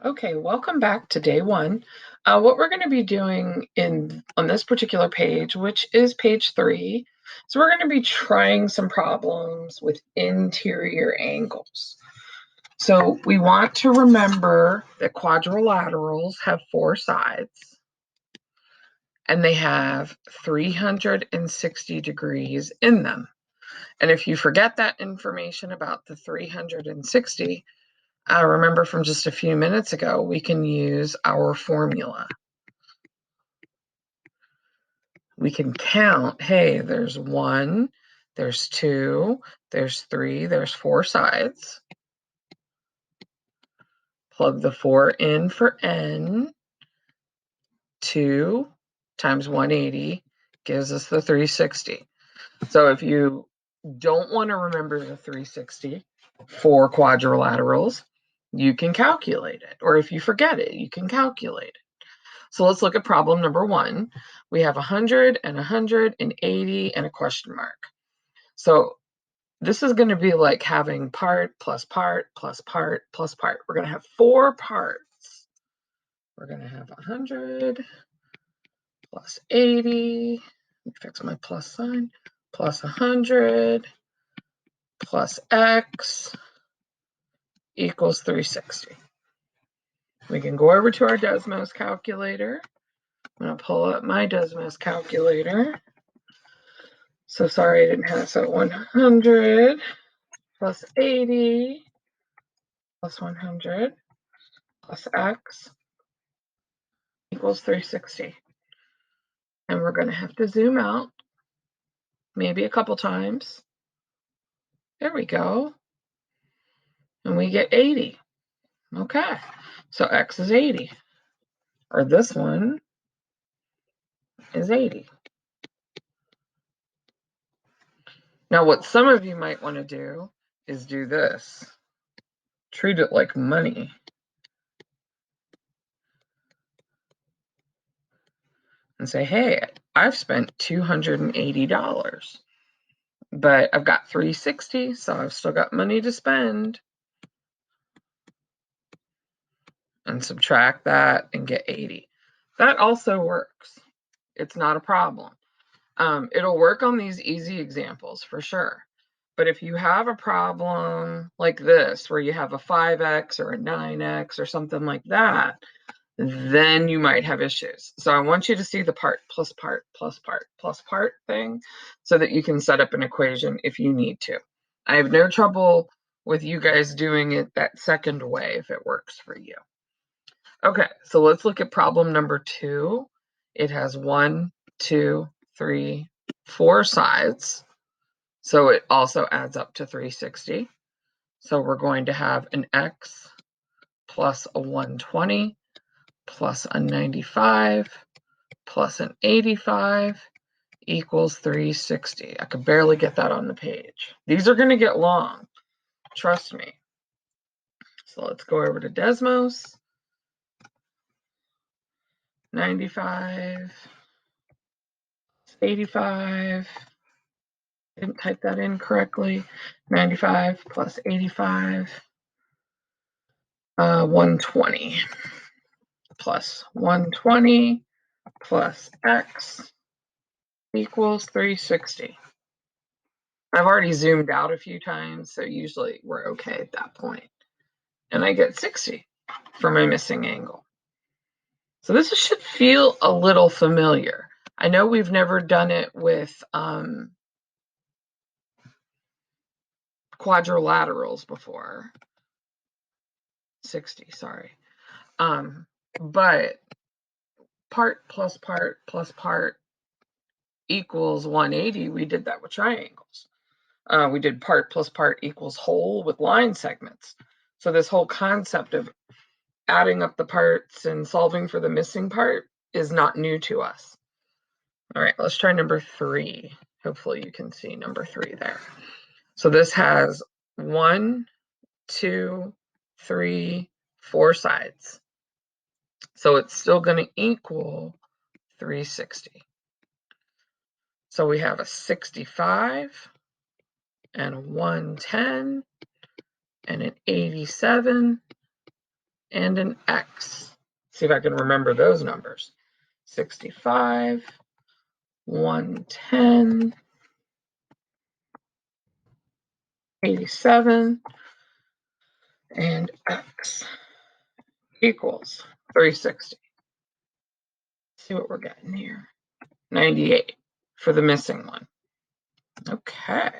Okay, welcome back to day one. What we're going to be doing on this particular page, which is page 3, so we're going to be trying some problems with interior angles. So we want to remember that quadrilaterals have 4 sides, and they have 360 degrees in them. And if you forget that information about the 360, remember from just a few minutes ago, we can use our formula. We can count, hey, there's 1, there's 2, there's 3, there's 4 sides. Plug the 4 in for n. 2 times 180 gives us the 360. So if you don't want to remember the 360 for quadrilaterals, you can calculate it. Or if you forget it, you can calculate it. So let's look at problem number 1. We have 100 and 180 and a question mark. So this is going to be like having part plus part plus part plus part. We're going to have 4 parts. We're going to have 100 plus 80. Let me fix my plus sign. Plus 100 plus x equals 360. We can go over to our Desmos calculator. I'm going to pull up my Desmos calculator. So sorry I didn't have it. So 100 plus 80 plus 100 plus x equals 360. And we're going to have to zoom out maybe a couple times. There we go. And we get 80. Okay, so x is 80. Or this one is 80. Now, what some of you might want to do is do this. Treat it like money. And say, hey, I've spent $280, but I've got 360, so I've still got money to spend. And subtract that and get 80. That also works. It's not a problem. It'll work on these easy examples for sure. But if you have a problem like this, where you have a 5x or a 9x or something like that, then you might have issues. So I want you to see the part plus part plus part plus part thing so that you can set up an equation if you need to. I have no trouble with you guys doing it that second way if it works for you. Okay, so let's look at problem number 2. It has 1, 2, 3, 4 sides. So it also adds up to 360. So we're going to have an x plus a 120 plus a 95 plus an 85 equals 360. I could barely get that on the page. These are going to get long. Trust me. So let's go over to Desmos. 95, 85. Didn't type that in correctly. 95 plus 85. 120 plus 120 plus x equals 360. I've already zoomed out a few times, so usually we're okay at that point. And I get 60 for my missing angle. So this should feel a little familiar. I know we've never done it with quadrilaterals before. 60, sorry. But part plus part plus part equals 180. We did that with triangles. We did part plus part equals whole with line segments. So this whole concept of adding up the parts and solving for the missing part is not new to us. All right, let's try number 3. Hopefully you can see number 3 there. So this has 1, 2, 3, 4 sides. So it's still going to equal 360. So we have a 65 and a 110 and an 87 and an X. See if I can remember those numbers. 65, 110, 87, and X equals 360. Let's see what we're getting here. 98 for the missing one. Okay.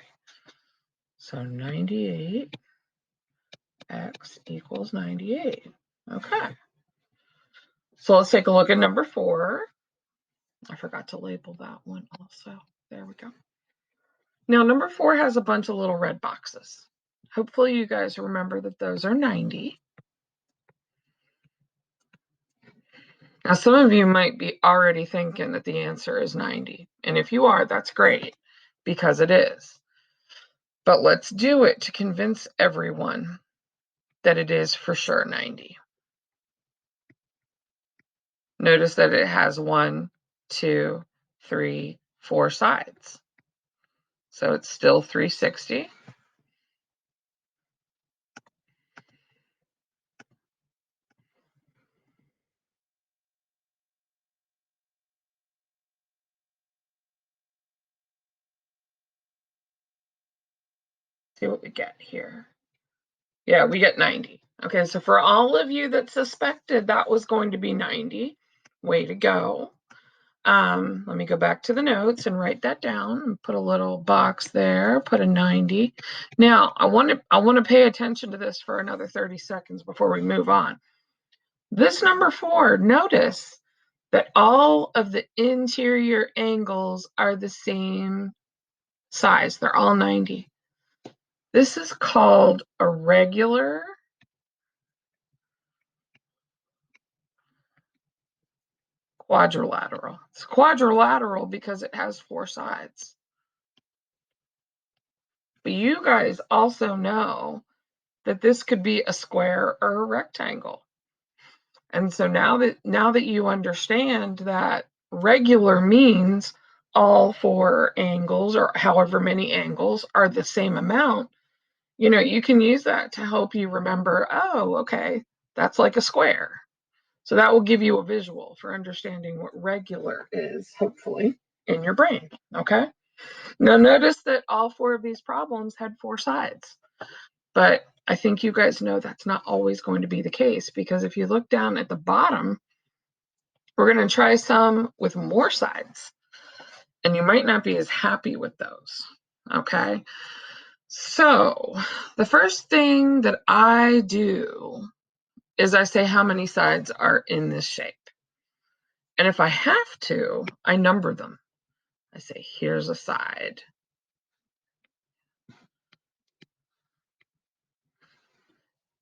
So 98 X equals 98. Okay. So let's take a look at number 4. I forgot to label that one also. There we go. Now, number 4 has a bunch of little red boxes. Hopefully you guys remember that those are 90. Now, some of you might be already thinking that the answer is 90. And if you are, that's great, because it is. But let's do it to convince everyone that it is for sure 90. Notice that it has 1, 2, 3, 4 sides. So it's still 360. See what we get here. Yeah, we get 90. Okay, so for all of you that suspected that was going to be 90, way to go. Let me go back to the notes and write that down and put a little box there, put a 90. Now, I want to pay attention to this for another 30 seconds before we move on. This number 4, notice that all of the interior angles are the same size. They're all 90. This is called a regular quadrilateral. It's quadrilateral because it has 4 sides. But you guys also know that this could be a square or a rectangle. And so now that you understand that regular means all 4 angles, or however many angles, are the same amount, you can use that to help you remember, oh, okay, that's like a square. So that will give you a visual for understanding what regular is, hopefully, in your brain, okay? Now notice that all 4 of these problems had 4 sides, but I think you guys know that's not always going to be the case, because if you look down at the bottom, we're going to try some with more sides, and you might not be as happy with those, okay? So the first thing that I do is I say how many sides are in this shape. And if I have to, I number them. I say, here's a side.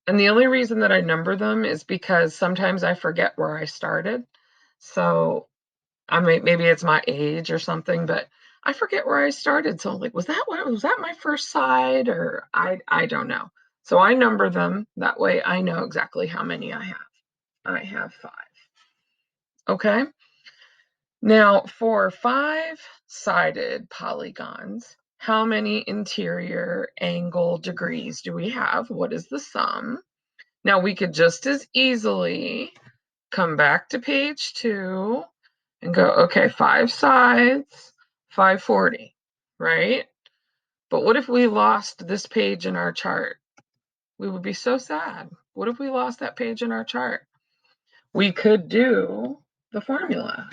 And the only reason that I number them is because sometimes I forget where I started. So maybe it's my age or something, but I forget where I started. So I'm like, was that my first side? Or I don't know. So I number them. That way I know exactly how many I have. I have 5. Okay. Now for 5-sided polygons, how many interior angle degrees do we have? What is the sum? Now we could just as easily come back to page 2 and go, okay, 5 sides, 540, right? But what if we lost this page in our chart? We would be so sad. What if we lost that page in our chart? We could do the formula.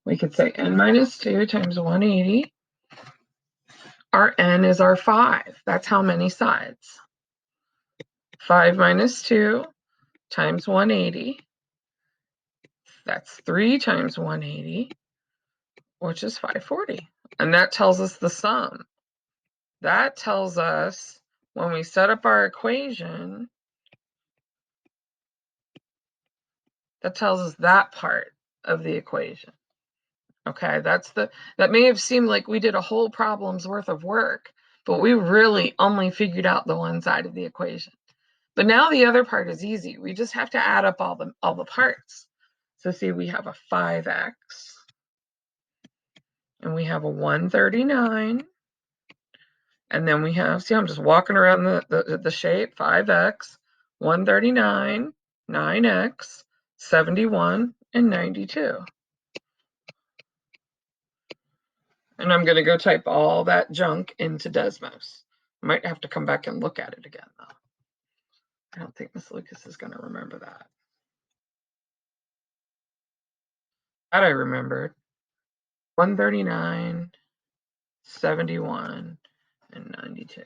We could say n minus 2 times 180. Our n is our 5. That's how many sides. 5 minus 2 times 180. That's 3 times 180, which is 540. And that tells us the sum. That tells us when we set up our equation, that tells us that part of the equation. Okay, that may have seemed like we did a whole problem's worth of work, but we really only figured out the one side of the equation. But now the other part is easy. We just have to add up all the parts. So see, we have a 5x, and we have a 139, and then we have, see, I'm just walking around the shape, 5x, 139, 9x, 71, and 92. And I'm going to go type all that junk into Desmos. Might have to come back and look at it again, though. I don't think Miss Lucas is going to remember that. That I remembered. 139, 71, and 92.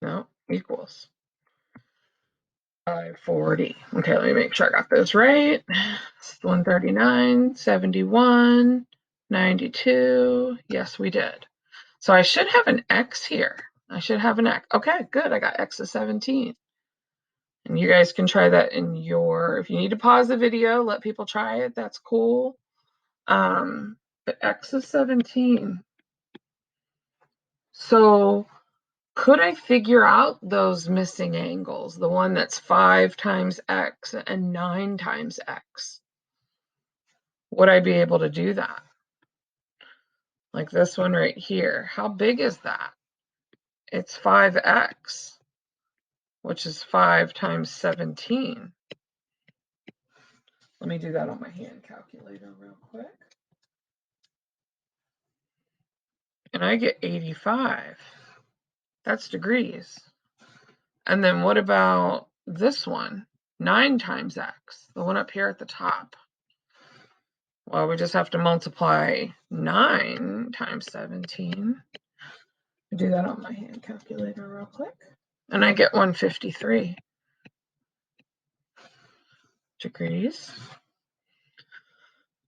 No, equals 540. Okay, let me make sure I got those right. 139, 71, 92. Yes, we did. So I should have an X here. I should have an X. Okay, good. I got X of 17. And you guys can try that in your, if you need to pause the video, let people try it. That's cool. But X is 17. So could I figure out those missing angles? The one that's 5 times X and 9 times X. Would I be able to do that? Like this one right here. How big is that? It's 5X, which is 5 times 17. Let me do that on my hand calculator real quick. And I get 85. That's degrees. And then what about this one? 9 times X, the one up here at the top. Well, we just have to multiply 9 times 17. Do that on my hand calculator real quick. And I get 153 degrees.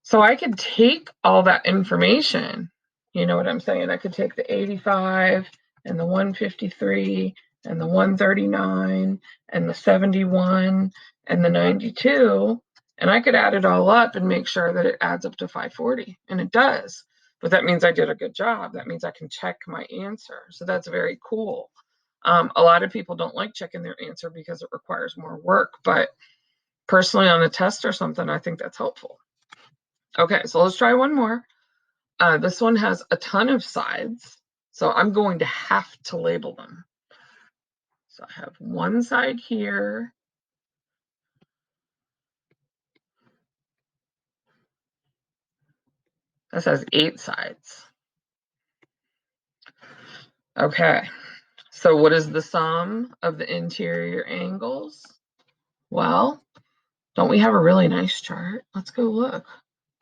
So I could take all that information, you know what I'm saying? I could take the 85 and the 153 and the 139 and the 71 and the 92, and I could add it all up and make sure that it adds up to 540, and it does. But that means I did a good job. That means I can check my answer. So that's very cool. A lot of people don't like checking their answer because it requires more work, but personally on a test or something, I think that's helpful. Okay, so let's try one more. This one has a ton of sides, so I'm going to have to label them. So I have one side here. This has 8 sides. Okay, so what is the sum of the interior angles? Well, don't we have a really nice chart? Let's go look.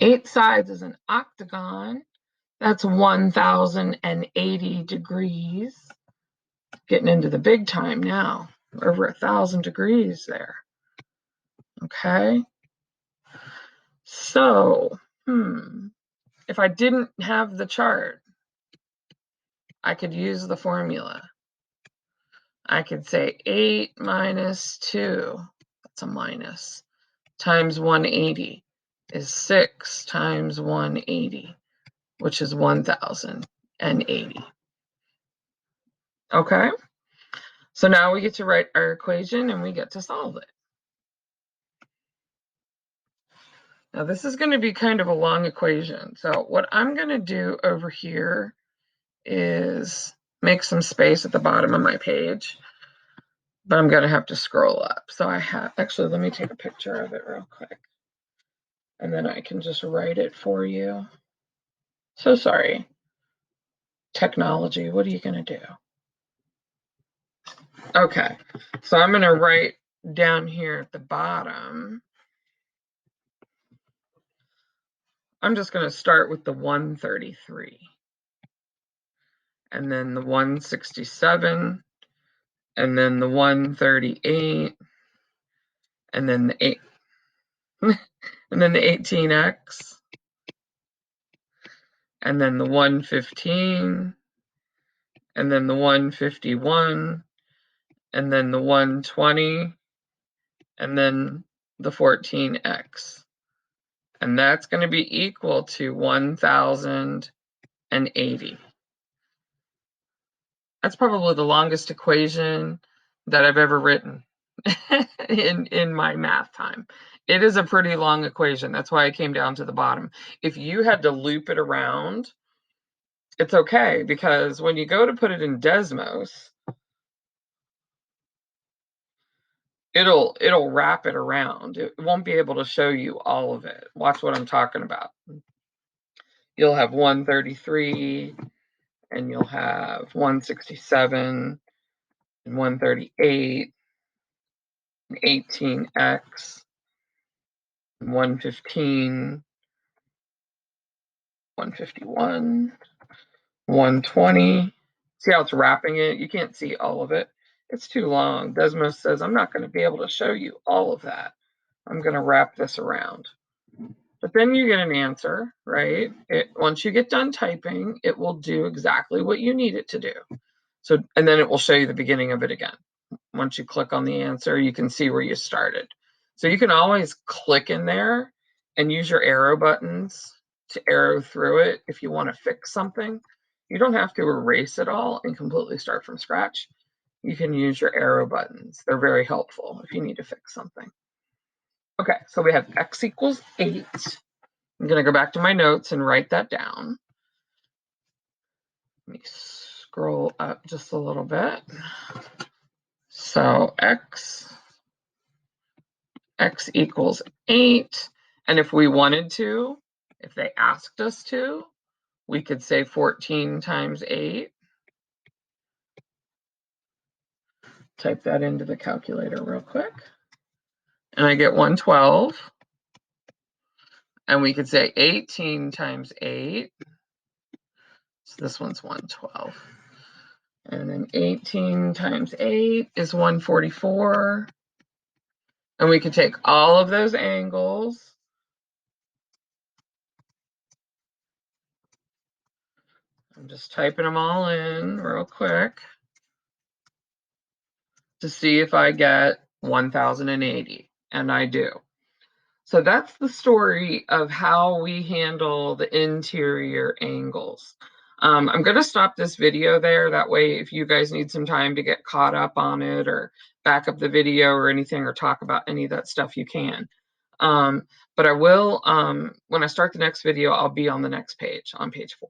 8 sides is an octagon. That's 1,080 degrees. Getting into the big time now. Over 1,000 degrees there. Okay. So, if I didn't have the chart, I could use the formula. I could say 8 minus 2, that's a minus, times 180 is 6 times 180, which is 1,080. Okay, so now we get to write our equation and we get to solve it. Now this is going to be kind of a long equation. So what I'm going to do over here is make some space at the bottom of my page, but I'm going to have to scroll up. So I have, actually, let me take a picture of it real quick, and then I can just write it for you. So sorry, technology, what are you going to do? Okay, so I'm going to write down here at the bottom. I'm just going to start with the 133, and then the 167, and then the 138, and then the 8, and then the 18x, and then the 115, and then the 151, and then the 120, and then the 14x. And that's going to be equal to 1,080. That's probably the longest equation that I've ever written in my math time. It is a pretty long equation. That's why I came down to the bottom. If you had to loop it around, it's okay, because when you go to put it in Desmos, it'll wrap it around. It won't be able to show you all of it. Watch what I'm talking about. You'll have 133, and you'll have 167, and 138, and 18x, and 115, 151, 120. See how it's wrapping it? You can't see all of it. It's too long. Desmos says, I'm not going to be able to show you all of that. I'm going to wrap this around. But then you get an answer, right? Once you get done typing, it will do exactly what you need it to do. So, and then it will show you the beginning of it again. Once you click on the answer, you can see where you started. So you can always click in there and use your arrow buttons to arrow through it if you want to fix something. You don't have to erase it all and completely start from scratch. You can use your arrow buttons. They're very helpful if you need to fix something. Okay, so we have x equals 8. I'm going to go back to my notes and write that down. Let me scroll up just a little bit. So x equals 8. And if we wanted to, if they asked us to, we could say 14 times 8. Type that into the calculator real quick. And I get 112. And we could say 18 times 8. So this one's 112. And then 18 times 8 is 144. And we could take all of those angles. I'm just typing them all in real quick to see if I get 1080. And I do. So that's the story of how we handle the interior angles. I'm going to stop this video there. That way, if you guys need some time to get caught up on it or back up the video or anything or talk about any of that stuff, you can. But I will, when I start the next video, I'll be on the next page, on page 4.